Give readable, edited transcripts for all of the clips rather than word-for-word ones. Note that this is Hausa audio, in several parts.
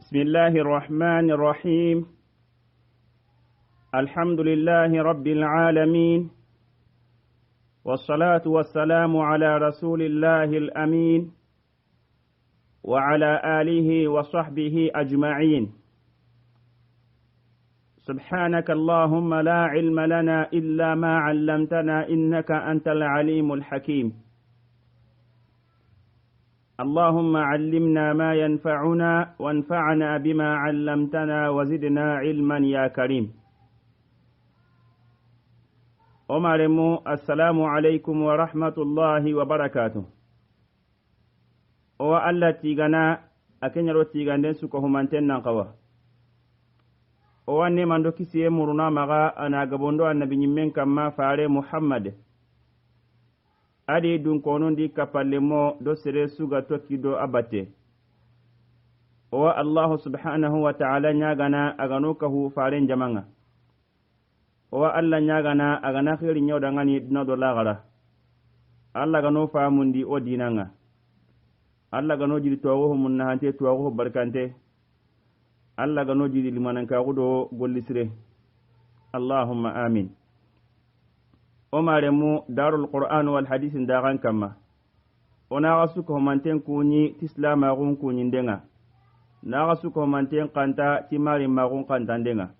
بسم الله الرحمن الرحيم. الحمد لله رب العالمين، والصلاة والسلام على رسول الله الأمين وعلى آله وصحبه أجمعين. سبحانك اللهم لا علم لنا إلا ما علمتنا إنك أنت العليم الحكيم. اللهم علمنا ما ينفعنا وانفعنا بما علمتنا وزدنا علما يا كريم. أمرمو السلام عليكم ورحمة الله وبركاته. وألا تيغنا أكن يرو تيغندن سكوهم أنتنا قوة. وأني من دو كسي مرنا مغا أنا قبندو النبي نمين كما فاري محمد adi dun konon di kapalemo do sere suga tokki do abate o Allah subhanahu wa ta'ala nyagana agano kahu faren jamanga o Allah nyagana agana khiri nyoda ngani dina do lagara Allah gano famundi o dinanga Allah gano jidi towo munna hante towo barkante Allah gano jidi limananka gudo gollisire Allahumma amin. Omaremu darul Qur'an wal hadith ndagan kama ona gasuko manten kunyi tislama gun kunyi ndenga na gasuko manten kanta timari magun kanta ndenga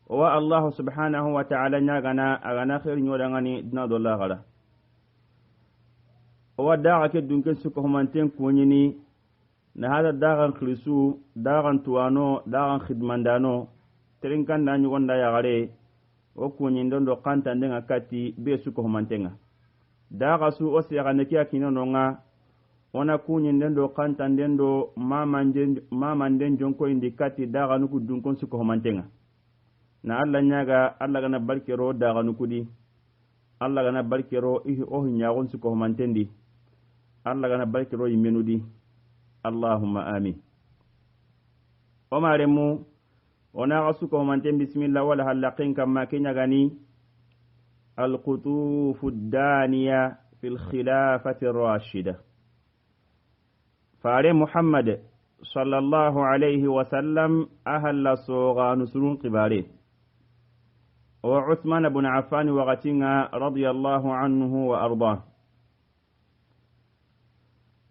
wa Allah subhanahu wa ta'ala nyagana agana khair nyodangani dina dolla gala wa daga ke dunken suko manten kunyi ni na hada dagan khlisu dagan tuano dagan khidmandano trinkan na nyugonda ya gare o kunyin dondo kanta ndenga kati be suko humantenga daga su o siya nekia kinono nga ona kunyin dondo kanta ndendo mama nden jonko indi kati daga nuku dunkon suko humantenga na Allah nyaga Allah gana barkero daga nukudi Allah gana barkero ihi o nyagon suko humantendi Allah gana barkero yimenudi Allahumma amin. Omaremu ona gasuko manten bismillah wala halaqin kama kenya gani alqutufu daniya fil khilafati rashida fare Muhammad sallallahu alayhi wa sallam ahalla soga nusrun qibare wa Uthman ibn Affan wa gatinga radiyallahu anhu wa arda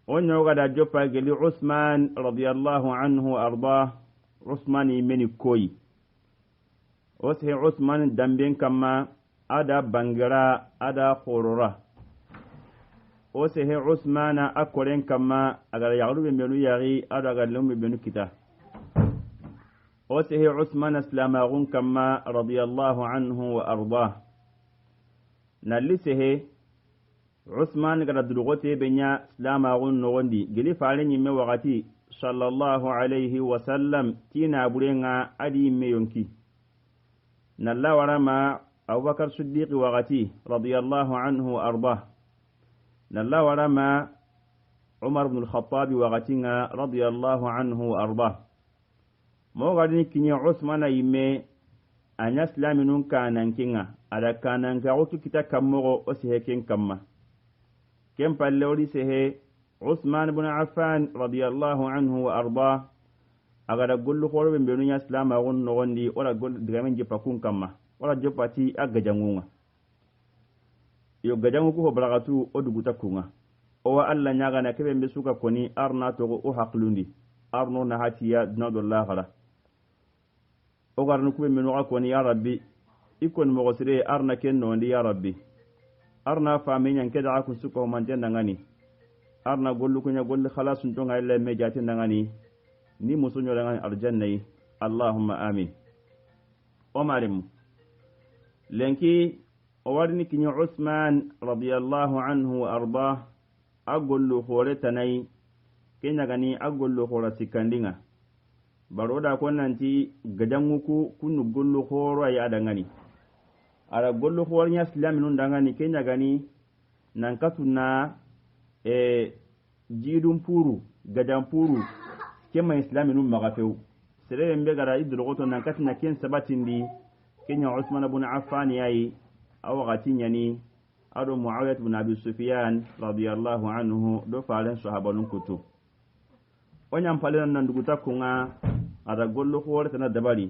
onyo gada jopa geli Uthman radiyallahu anhu wa arda Usmani meni koyi osi Usman damben kama ada bangira ada khorora osi Usmana akoren kama agar yaglu be menu yari ada galum be menu kita osi Usman aslamagun kama radiyallahu anhu wa arda nalise Usman gara dugote benya islamagun nogondi gili faale nyimme wakati sallallahu alayhi wa sallam tina burenga adi meyonki nalla warama Abubakar Siddiq wagati radiyallahu anhu wa arda nalla warama Umar ibn al-Khattab wagatinga radiyallahu anhu wa arda mo gadini kinye Usman yimme anya islaminun kanan kinga ada kanan ga otu kita kammo o seheken kamma kem palle odi sehe Uthman ibn Affan radiyallahu anhu wa arda agada gollu khorbe be nunya islam agun no gondi ora gol digamen je pakun kamma ora je pati agajangunga yo gajangu ko balagatu oduguta kunga o wa alla nyaga na kebe be suka koni arna to o haqlundi arno na hatiya dinadullah khala o garnu kube menu akoni ya rabbi ikon mo gosire arna ken no ndi ya rabbi arna faminya keda aku suko mantenda ngani arna gollu kunya golli khalasun to ngale me jati ndangani ni musunyo ngani aljanna Allahumma amin. Omarim lenki o warni kinyo Uthman radiyallahu anhu wa arda agollu khore tanai kenya gani agollu khora sikandinga baroda ko nanti gadanguku kunu gollu khoro ya dangani ara gollu khoro nya islaminun dangani kenya gani nan katuna jidun puru gadan puru kema islaminun magafeu sere mbe gara idrogoto nan katina ken sabatindi kenya Uthman ibn Affan yayi aw gatinya ni ado Muawiyah ibn Abi Sufyan radiyallahu anhu do falen sahabanun kutu onyam palen nan duguta kunga ada gollu khore tana dabari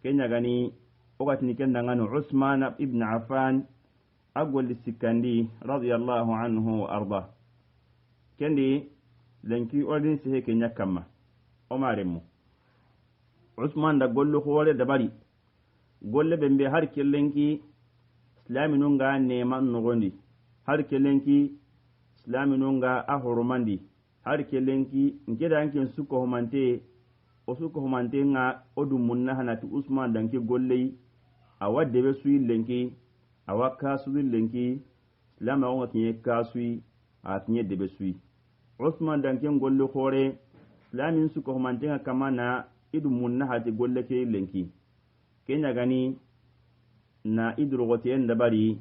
kenya gani ogatini kenda ngano Usman ibn Affan agol sikandi radiyallahu anhu wa arda kendi lenki ordin se kenya kama omaremu Usman da gollu khore dabari golle bembe har kellenki islaminunga neman nogondi har kellenki islaminunga ahurumandi har kellenki nkeda anken suko humante o suko humante nga odum munna hanati Usman danki gollei awa debe suyi lenki awa kasui lenki islama onga kinye kasui a kinye debe suyi Usman danki golle khore islamin suko humante nga kama na idum munna hati golle ke lenki kenya gani na idrogote en dabari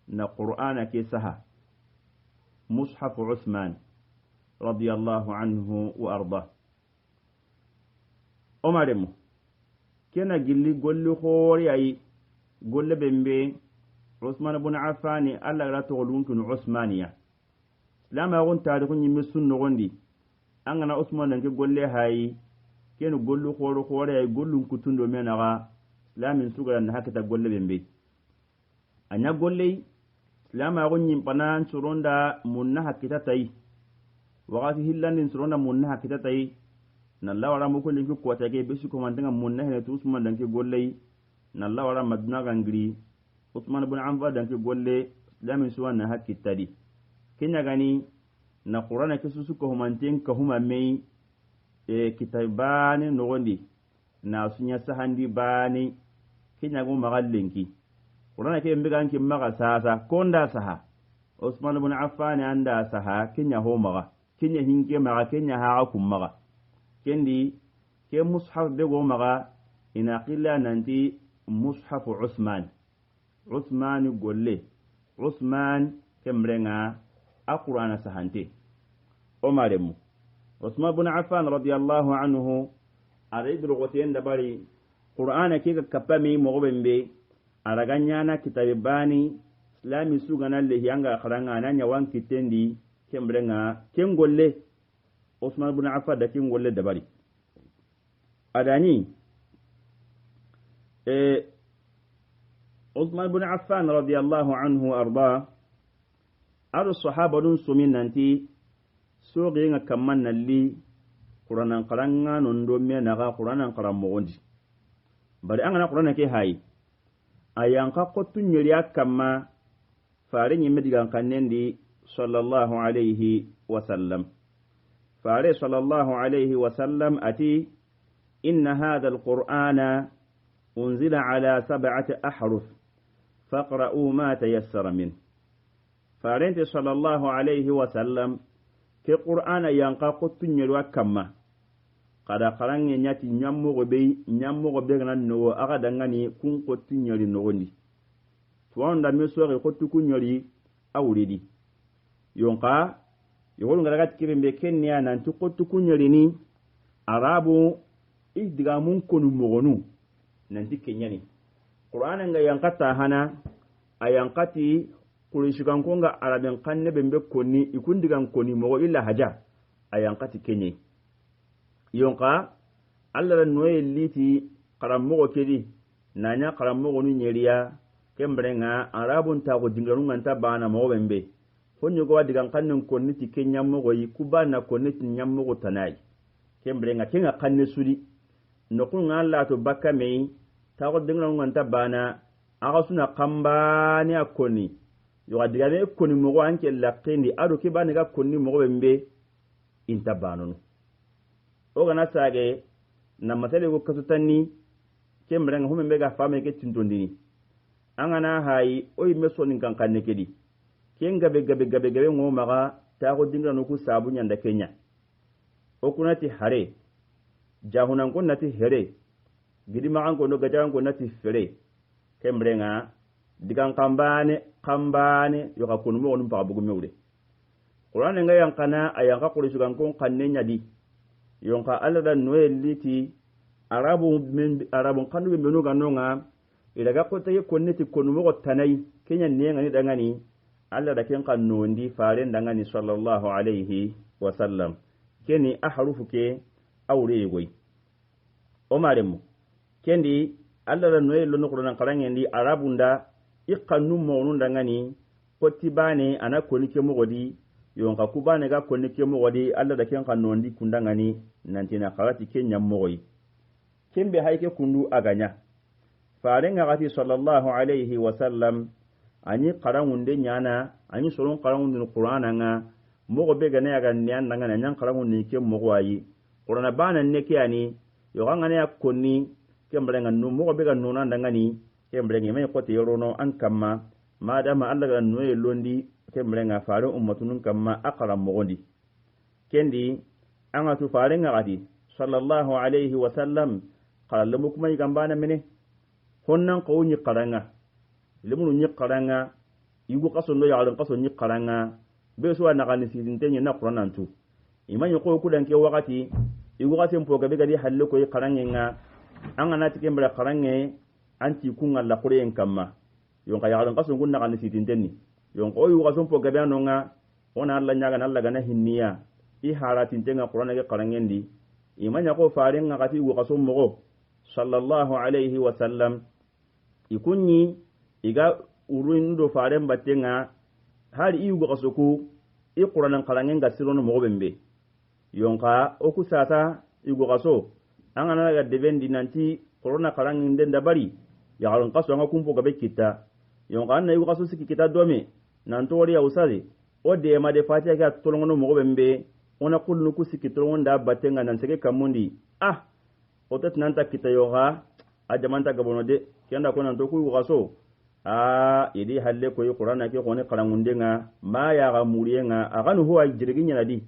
na Qur'ana ke saha mushaf Usman radiyallahu anhu wa arda omaremu kena gilli golli khori ay golle bembe Usman ibn Affan alla ra to lunkun Usmaniya lama gon tarihu nyimmi sunno gondi angana Usman nan ke golle hay kenu gollu khori ay gollun kutundo menaga islamin sugara na hakata golle bembe anya golle islama gon nyim panan suronda munna hakita tai wakati hillandin suronda munna hakita tai nalla wara mo ko linki ko tage be su ko man danga munna he to Usman danke golle nalla wara madna gangri Usman ibn Affan danke golle islamin suwan na hakita di kenya gani na Qur'ana ke su ko manten ka huma mai kitabani nogondi na sunya sahandi bani kenya go magallenki Qur'ana ke mbiga anki maga sasa konda saha Usman ibn Affan anda saha kenya ho maga kenya hinke maga kenya ha akum maga kendi ke mushaf be go maga ina qilla nanti mushaf Usman golle Usman kemrenga Qur'ana sahante o maremu Usman ibn Affan radiyallahu anhu aridru goten dabari Qur'ana ke kapami mogobembe araganya na kitabe bani islami sugana le yanga kharanga nanya wan kitendi kembrenga kengolle Usman ibn Affan da kengolle dabari adani Usman ibn Affan radiyallahu anhu arda adu sahaba dun sumin nanti soge nga kamman nalli Qur'anan qaranga nondo me naga Qur'anan qaram mogondi bari angana Qur'ana ke hayi ayan ka qottu nyeriya kamma fare nyimme digan kannendi sallallahu alayhi wa sallam fare sallallahu alayhi wa sallam ati inna hadha alqur'ana unzila ala 7 ahruf faqra'u ma tayassara min farente sallallahu alayhi wa sallam ke Qur'ana yanka qottu nyeriya kamma kada karange nyati nyammo go be ganan no aga dangani kun qottu nyeri no gondi to wanda me so re qottu kun nyeri awridi yonka yogol ngara gat kibembe kenya nan to qottu kun nyeri ni arabu diga mun konu mogonu nan dikenyani Qur'ana nga yanka ta hana ayankati kurishigan konga araben kanne bembe konni ikundigan koni mogo illa haja ayankati kenye yonka alla noye liti karammogo kedi nanya karammogo nu nyeriya kembrenga arabun ta go dingaru nganta bana mogo bembe honyo go digan kanne konni ti kenya mogo yi kubana konni ti nyammogo tanai kembrenga kenga kanne suri nokun ngalla to bakka mei ta go dingaru nganta bana aga suna kambani akoni yo adiga ne koni mogo anke laqendi ado ke bani ga konni mogo bembe inta banonu o gana sage na masale go kasutanni kembrenga humembe ga fame ke tindondini angana hayi o yimme soni kankanne kedi kenga gabe ngo maga ta go dingra no ku sabu nyanda kenya o kunati hare jahunan ko nati here gidi ma ango no gajan ko nati fere kembrenga digan kambane yo ka kunu mo on pa bugu mewde Qur'an nga yankana ayanka qurisu gan kon kanne nyadi yonka alada noel liti arabun kanu be menu ganonga ilaga ko tay konneti konu mo tanai kenya nenga ni dangani alla da ken kan nondi faren dangani sallallahu alayhi wa sallam keni ahrufu ke awre goy o maremu kendi alla la noye lo Qur'an qarangendi arabunda iqannu mo'nun dangani kotibane ana konike mogodi yonka kubane ga konike mogodi alla da ken kannondi kundangani nantina qarati kenya mogoyi kembe hayke kundu aganya farenga gati sallallahu alaihi wasallam ani qarangunde nyana ani soron qarangunde Qur'ana nga mogo be gane aga nyan nanga nyan qarangunde ke mogwayi Qur'ana bana neke ani yo ganga ne akonni kembrenga no mogo be ga nona ndangani kembrenga me ko te yorono an kamma madama Allah ga noye londi kembrenga faru ummatunun kamma aqra mogondi kendi anga tu farenga gati sallallahu alaihi wasallam qala lamu kuma igambana mene honnan ko nyi qaranga lemunu nyi qaranga yugo kaso no yaadon kaso nyi qaranga be so na kan sizintenye na Qur'an tu imanyi ko ku danke wakati yugo kaso mpo gabe gadi halle ko qarangenga anga na tikembra qarange anti kunga la qur'an kamma yonka yaadon kaso gunna kan sizintenni yonko yugo kaso mpo gabe anonga ona Allah nyaga na Allah gana hinniya I haratin tenga Qur'an ge qarangendi imanya ko farenga gati yugo kaso mogo sallallahu alaihi wasallam ikunyi iga urundo faren batenga hari iugo kasuku I Qur'an qarangen ga sirono mo bembe yonka oku sasa iugo kaso angana ga devendi nanti Qur'an qarangen den dabari ya garon kaso anga kumpo gabe kita yonka anna iugo kaso siki kita dome nanto wori ya usade o de ma de fatiha ga tolongono mo bembe ona kullu ku siki tolongonda batenga nan sege kamundi otet nanta kita yoga ajamanta gabono de kenda ko nan to ku gaso idi halle ko Qur'ana ke ko ne qarangundenga ma ya ga muriyenga aganu huwa jirginya nadi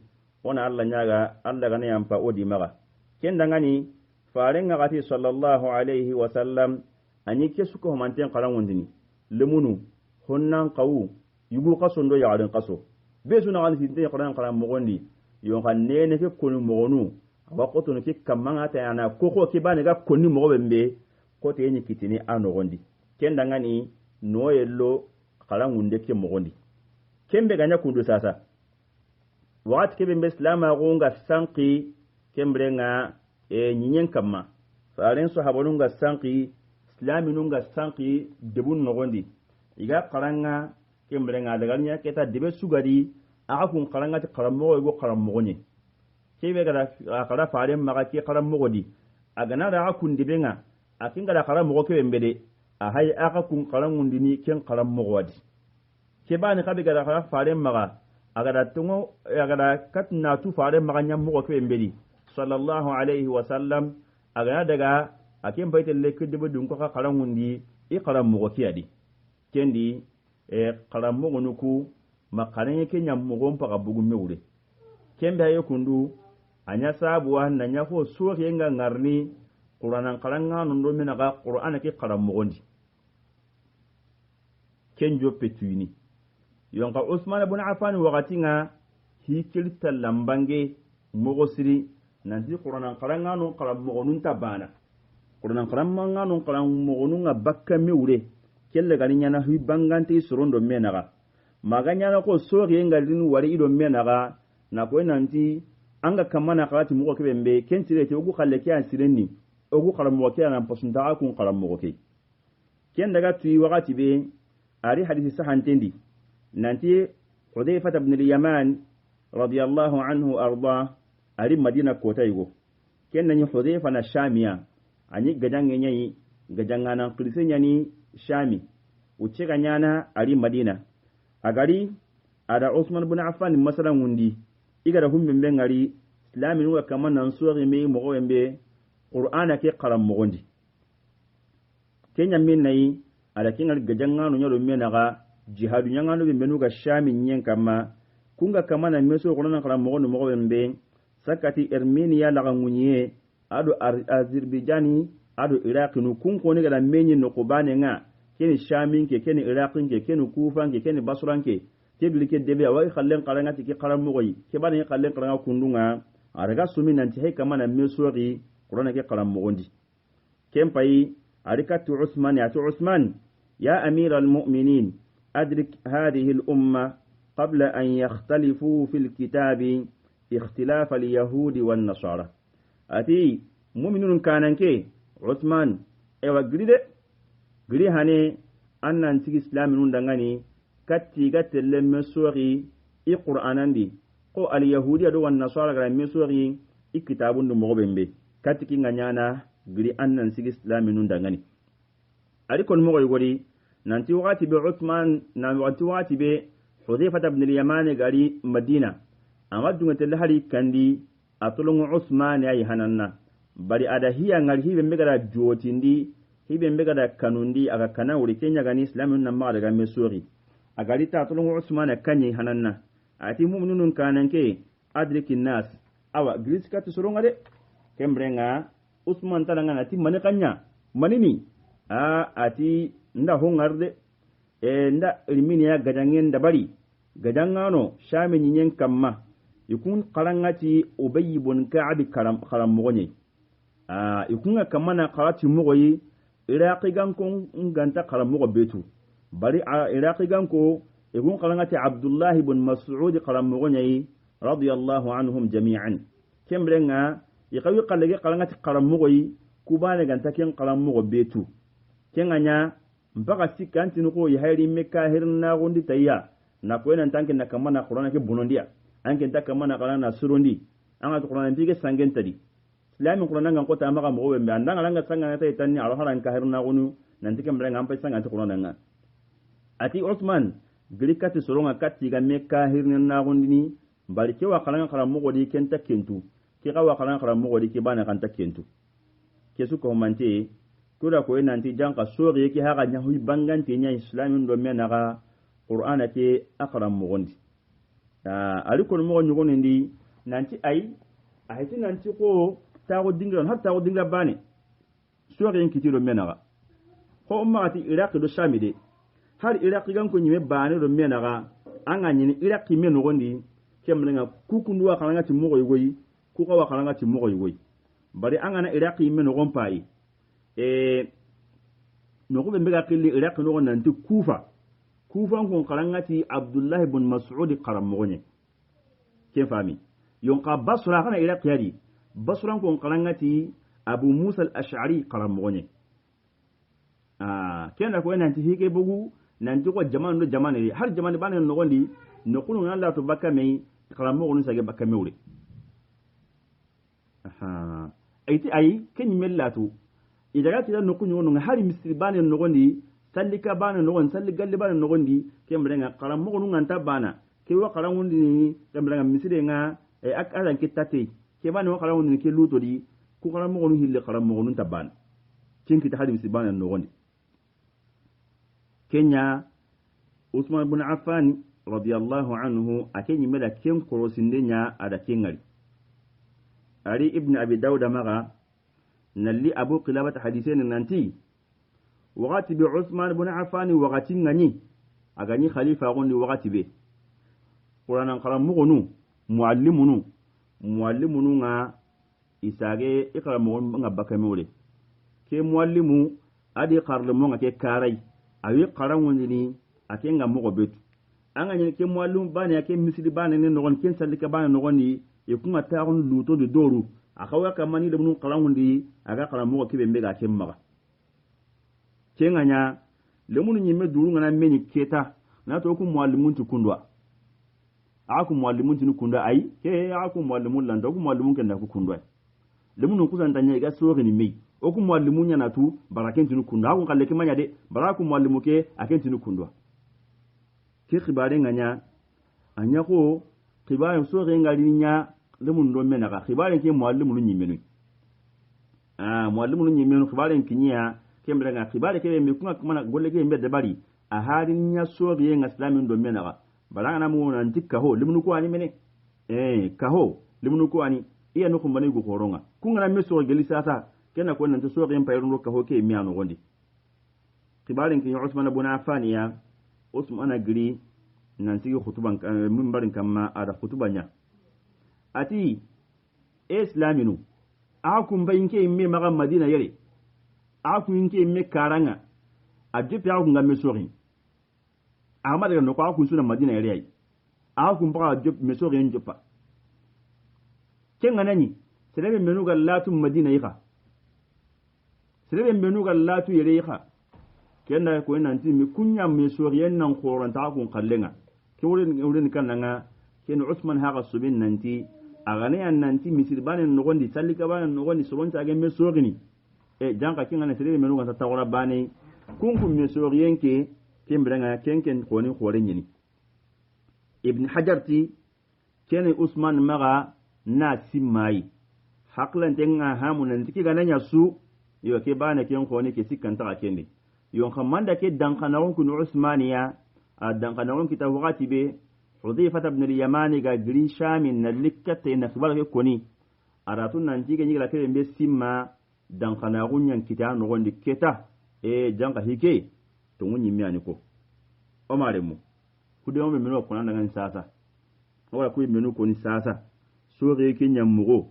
ona Allah nyaga Allah gane yampa odi maga kenda ngani farenga gati sallallahu alaihi wasallam ani kesu ko manten qarangundini lemunu honnan qawu yugo qaso ndo ya den qaso be suna gan sinte Qur'an qaran mogondi yo kan nene ke ko mogonu wakoto no ke kamanga ta yana koko ke bane ga konni mo bembe ko te yin kitini anogondi kenda ngani no yello qarangunde ke mogondi kembe ganya kundu sasa wat ke bembe islama gonga sanki kembrenga nyinyen kamma faren sahabonunga sanki islaminunga sanki debun nogondi iga qaranga kembrenga daga nya keta debe sugadi aga kun qaranga ti qaramo go qaramo ni kebe gara akara faren maga ke qaramo godi agana da akun dibenga akinga da qaramo ke bembede a hay aka kun qarangundini ken qaramo godi ke bani kabe gara akara faren maga agada tungo agada katna tu faren maga nyam mo ke bembedi sallallahu alaihi wasallam agana daga akin baitel lekde budun ko qarangundi I qaramo ke adi kendi qaramo gonuku makane ke nyam mo gon paga bugu mewure kembe ayo kundu anya sabuwa na nya ko suri nga ngarni Qur'anan qaranga ndo mena ga Qur'ana ke qaramo gondi kenjo petuini yonka Usman ibn Affan wakati nga hikilta lambange mogosiri nanti Qur'anan qaranga no qaramo gonun tabana Qur'anan qaranga no qaramo gonun nga bakka mewure kelle gani nyana hu bangante sorondo menaga maganya na ko sori ngalin wari ido menaga na ko nanti anga kamana kati mugo kebembe kentire te ugu khalle kyan sirenni ugu qaramo kyan an pasunta kun qaramo ke ken daga tuyi wakati be ari hadisi sahantendi nanti Hudayfa ibn al-Yaman radiyallahu anhu arda ari Madina kota yugo ken nani Hudayfa na Shamiya ani gajange nyai gajangana qilsenya ni Shami uce ganyana ari Madina agari ada Usman ibn Affan masalan wundi igara humbe ngari islamin wa kaman nan sori me mo wembe Qur'ana ke qaram mo gondi kenya min nayi ala kingal gajangano nyalo menaga jihadu nyangano be menuga Shami nyen kama kunga kamana meso Qur'ana qaram mo gondi mo wembe sakati Armenia la ngunye ado Azerbaijani ado Iraq nu kun ko ni gala menyi no ko bane nga keni Shamin ke keni Iraqin ke keni Kufan ke keni Basran ke bilike debe wa khallen qaranga ti ke qaram mo goyi ke bane khallen qaranga kundunga araga sumi nanti hay kamana mesori Qur'ana ke qaram mo gondi kempai arikatu Uthman ya Uthman ya amir al-mu'minin adrik hadhihi al-umma qabla an yakhtalifu fil kitabi اختلاف اليهود والنصارى ati mu'minun kananke Uthman ewa giri hane annan tigi islaminun dangani katti gatelle mesori i qur'anandi ko al yahudiya do wan nasara gara mesori i kitabun do mo bembe katti kinga nyana giri annan tigi islaminun dangani ari kon mo gori nanti wakati be Uthman na wakati be Hudhayfa ibn al-Yaman gari Madina amma dungatel hari kandi atulungu Uthman ay hananna bari ada hiya ngal hibe megara jotindi hibe megara kanundi aga kana wuri kenya gani islamin nan ma daga mesori agari ta tulungu Uthman kanyi hananna ati mu'minun kananke adrikin nas awa griska to soronga de kembrenga Uthman talanga ati mani kanya manini ati nda hongarde nda ilmini ya gadangen da bari gadangano shami nyen kamma ikun qarangati Ubay ibn Ka'ab karam mogonye ikun kamana qarati mogoyi iraqi ganko nganta karam mogo betu bari iraqi ganko ikun qarangati Abdullah ibn Mas'ud karam mogonye radiyallahu anhum jami'an kembrenga yikawi qalage qarangati karam mogoyi kubane ganta ken karam mogo betu kenganya mpaka sikanti nuko yahiri meka hirna gondi tayya na kwena ntanke na kamana Qur'ana ke bunondia anke ntaka mana kana surundi anga Qur'ana ntige sangen tadi islami Qur'ana ngan kota maka mo wembe andanga langa sanga ta itani alo haran ka hirna gonu nantike mrenga ampa sanga Qur'ana nga ati Uthman girikati soronga katti ga meka hirna gondi ni bari ke wa kalanga kala mo godi kenta kentu ke ga wa kalanga kala mo godi ke bana kan ta kentu kesu ko mante kura ko nanti janka sori yake haga nya hui bangante nya islamin do menaga Qur'ana ke akram mo gondi ari ko mo nyugo ndi nanti ay ahiti nanti ko tawo dingra har tawo dingra bane sori yen kitiro menaga ko ummati iraq do shamide har iraq gan ko nyime bane do menaga anga nyini iraq men no gondi kemlenga kukundu wa kalanga ti mo goyi ku ko wa kalanga ti mo goyi bari anga na iraq men no gonpai no ko be mbega kili iraq no nanti kufa ko karangati Abdullah ibn Mas'ud qaram mogonye ke fami yonqa Basra kana iraq yadi Basra ko karangati Abu Musa al-Ash'ari qaram mogonye kenda ko nanti hike bugu nanti ko jamanu jamanu har jamanu banen no gondi no kunu Allah to bakame qaram mogonu sage bakame wuri ayti ay ken mellatu idagati da nokku nyono hari misri bane nogondi sallika bane nogon salli galle bane nogondi kembrenga qaram mo ngun anta bana ke wa qaram wundi ni kembrenga misri nga akaran kitate ke bane wa qaram wundi ke luto di ku qaram mo hille qaram mo ngun tabana cinki ta hari misri bane nogondi kenya Uthman ibn Affan radiyallahu anhu akenyi mela ken korosindenya ada kengari ari ibn Abi Dawud maga nalli Abu Qilabah hadithain nanti waqati bi Uthman ibn Affan waqati ngani agani khalifa gondi waqati be Qur'an qaram mugunu muallimunu nga isage ikramu nga bakamule ke muallimu adi qarlemu nga ke karai awi qaram wondini akenga mugo betu anga nyene ke muallum bani yake misli bani ne no gon ken sallika bani no goni yekuma taun luto de doru akawa kamani de mun qaram wondi aga qaram mugo kibe mbega kemma kenganya lemunu nyimme duru ngana meni keta na to ku muallimun tu kundwa aku muallimun tu kundwa ai ke aku muallimun landa ku muallimun kenda ku kundwa lemunu kuzanta nya ga sori ni mei oku muallimun nya na tu baraken tu kundwa aku kalle kemanya de baraku muallimu ke aken tu kundwa ke khibare nganya anya ko khibare sori ngali nya lemun do mena ga khibare ke muallimun nyimmenu muallimun nyimmenu khibare kinya kembere nga khibare ke me kunga kuma golle ke mbede bari a harin nya sori nga islamin do mena ga balanga na mu nan tikka ho limnu ko ani mene kaho limnu ko ani iya no kuma ne go koronga kunga na me sori geli sasa kena ko nan to sori en payro kaho ke mi anu gondi khibare ke Uthman ibn Affan ya Uthman agri nan sigi khutuban mun barin kamma ada khutubanya ati islaminu akum bayinke me maga Madina yare aku inke me karanga ajepe aku ngame sori amade no ko aku suna Madina yare ai aku mpa ajepe me sori njopa kenga nani serebe menu ga latu madina yika serebe menu ga latu yere yika kenda ko nanti mi kunya me soriyen nan qoron ta kun kallenga ke wurin kan nga ken Usman haga subin nanti agane an nanti misir banen no gondi sallika banen no gondi soron ta ga me sorini e janka kinga na serebe menu ga ta wala bane kun me soriyen ke kembrenga kenken koni khoren yini ibn hajarti kene Usman maga na simai haklan tenga hamunan tiki gananya su yo ke bana ken koni ke sikkan ta kende yon khamanda ke dankanawon kun Usmaniya a dankanawon kita wakati be Hudhayfa ibn al-Yamani ga gri shamin na likkata na khibal ke koni aratun nan tiki nyigla ke be simma dankanawon yan kita no gondi keta e janka hike to munyi miani ko o maremu kude o meno ko nan sasa wala ku menu ko ni sasa so re ke nyamugo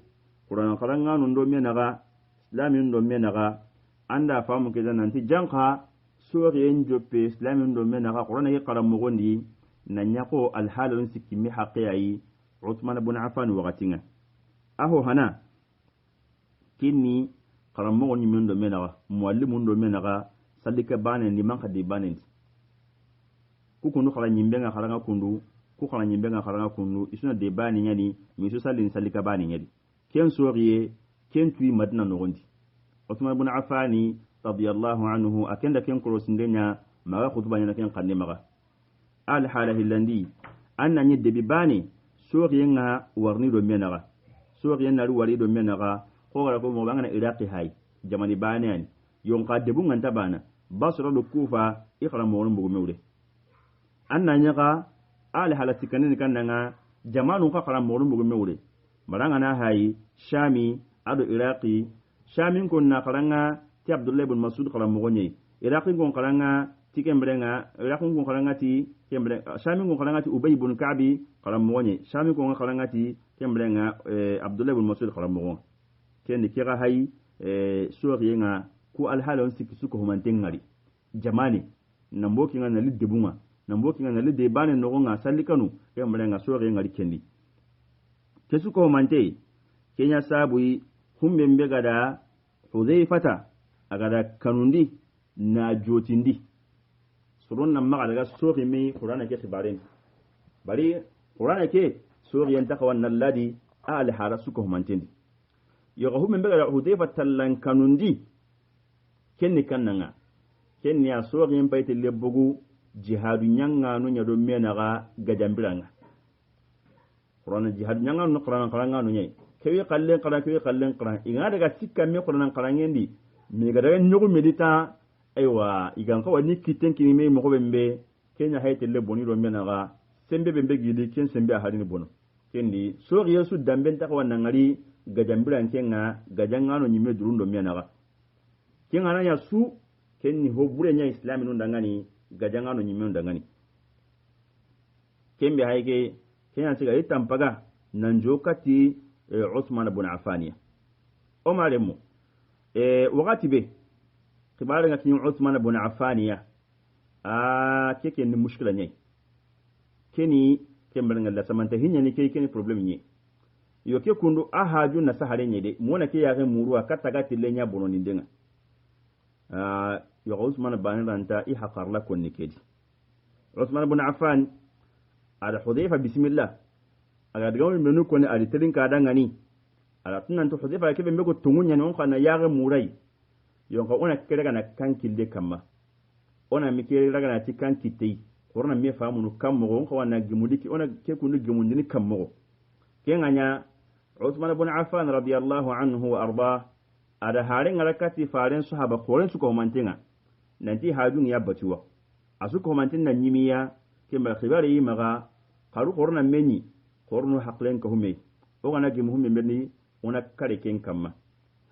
Qur'an karanga no ndo menaga islamin ndo menaga anda famu ke nanti janka so re njope islamin ndo menaga Qur'an ke karamugo ndi nanyako alhalun sikimi haqiyi Uthman ibn Affan waqatinga aho hana kinni karamugo ni ndo menaga muallimu ndo menaga sallika banen ni manka di banen ku kundu kala nyimbenga kala kundu ku kala nyimbenga kala kundu isuna de bani nyani misu sallin sallika bani nyadi ken soriye ken tui madina no gondi Uthman ibn Affan radiyallahu anhu akenda ken korosindenya maga khutba nyana ken kanne maga al halahi landi anna nyi de bani soriye nga warni do menaga soriye na wari do menaga ko gara ko mo bangana iraqi hay jamani bani ani yon ka debu nganta bana basra do kufa ikra mo won bugu mewde anna nyaka al halati kanin kananga jamanu ka kala mo won bugu mewde maranga na hay shami ado iraqi shamin kun na kalanga ti Abdullah ibn Mas'ud kala mo gonye iraqi kun kalanga ti kembrenga iraqi kun kalanga ti kembre shamin kun kalanga ti Ubay ibn Ka'bi kala mo gonye shamin kun kalanga ti kembrenga Abdullah ibn Mas'ud kala mo gon ken kira hay soriyenga ku alhalon sikki suko humantengari jamani namboki nga na lidde bunga namboki nga na lidde bane no nga sallikanu e mrenga sori ngari kendi kesuko humante kenya sabui humbe mbegada Hudhayfata agada kanundi na jotindi soron na maga daga sori mi Qur'ana ke tibaren bari Qur'ana ke sori yanta kawan nalladi al harasuko humantendi yo humbe mbegada Hudhayfata lan kanundi kenni kannanga kenni a sogin bayti lebbugu jihadu nyanga no nyado menaga gajambiranga Qur'an jihadu nyanga no Qur'an kalanga no nyai kewi kallen qara inga daga sikka me Qur'an kalangendi mi ga daga nyugo medita aywa igan ko wani kitten kini me mo bembe kenya hayte leboni do menaga sembe bembe gidi ken sembe a hadini bono kendi sogi yesu damben ta ko nangari gajambiran kenga gajanga no nyime durundo menaga ken ananya su ken ni hobure nya islami no dangani gajanga no nyime no dangani kembe hayke kenya siga itampaga nanjokati Uthman ibn Affan o maremo wakati be kibare ngati Uthman ibn Affan keke ni mushkila nyai keni kembe ngalla samanta hinya ni keke ni problem nyi yo ke kundu ahaju na sahare nyede mona ke ya muru akata gati lenya bono ni ndenga yo Uthman ibn ranta I haqar la konni kedi Uthman ibn Affan ala Hudhayfa bismillah aga daga mi menu konni ali tedin ka dangani ala tunan to Hudhayfa ke be mego tungunya non kana ya murai yo ko ona kere kana kankilde kamma ona mi kere daga na ti kankitei korona mi famu no kammo ko wana gimudiki ona ke kunu gimundini kammo kenganya Uthman ibn Affan radiyallahu anhu wa arda ada harin harakati farin sahaba koren su ko mantinga nanti hajun ya batuwa asu ko mantin nan yimiya ke mal khibari maga qaru korona menyi korno haqlen ko hume o gana gi muhimmi benni ona kare ken kamma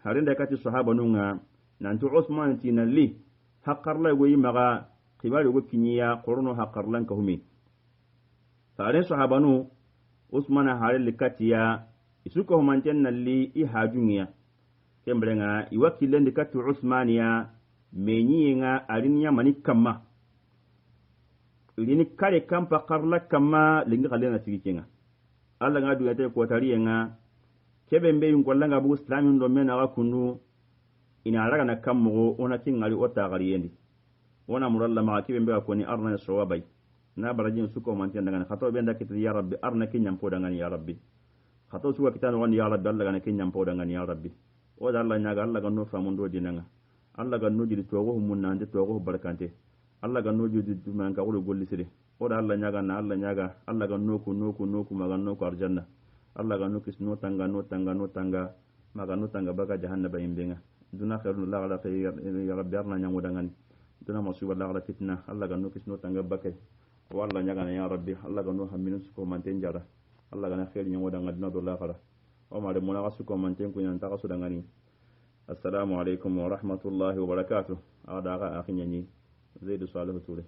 harin da kati sahaba nunga nanti Uthman tinalli haqqar la goyi maga khibari go kinyiya korno haqqar lan ko hume farin sahaba nu Uthman harin likatiya isuko mantin nalli I hajunya kembrenga iwakile ndikatu Uthmaniya menyienga alinya mani kama lini kare kampa karla kama lingi kalena sigikenga alla ngadu yate ko tariyenga kebe be yun kollanga bu islamin do men aga kunu ina raga na kammo ona tingali o tagari yendi wona muralla ma kebe be ko ni arna sawabai na barajin suko man tan daga khato be ndakit ya rabbi arna kinyam po daga ya rabbi khato suwa kitan woni ya rabbi Allah daga kinyam po daga ya rabbi o da Allah nyaga Allah ga no famundo dinanga Allah ga no jidi to go munna ande to go barkante Allah ga no jidi man ka ko golli sire o da Allah nyaga na Allah nyaga Allah ga no ku maga no ko arjanna Allah ga no kis no tanga maga no tanga baga jahannaba imbenga duna khairun la ala khair ya rabbi arna nyamu dangani duna masuba la ala fitna Allah ga no kis no tanga bakai walla nyaga na ya rabbi Allah ga no haminu ko manten jara Allah ga na khair nyamu danga duna do la khala o ma de mona ga su ko manten ko nyanta ga su dangani assalamu alaikum wa rahmatullahi wa barakatuh ada ga akhinya ni Zaid Salih Touré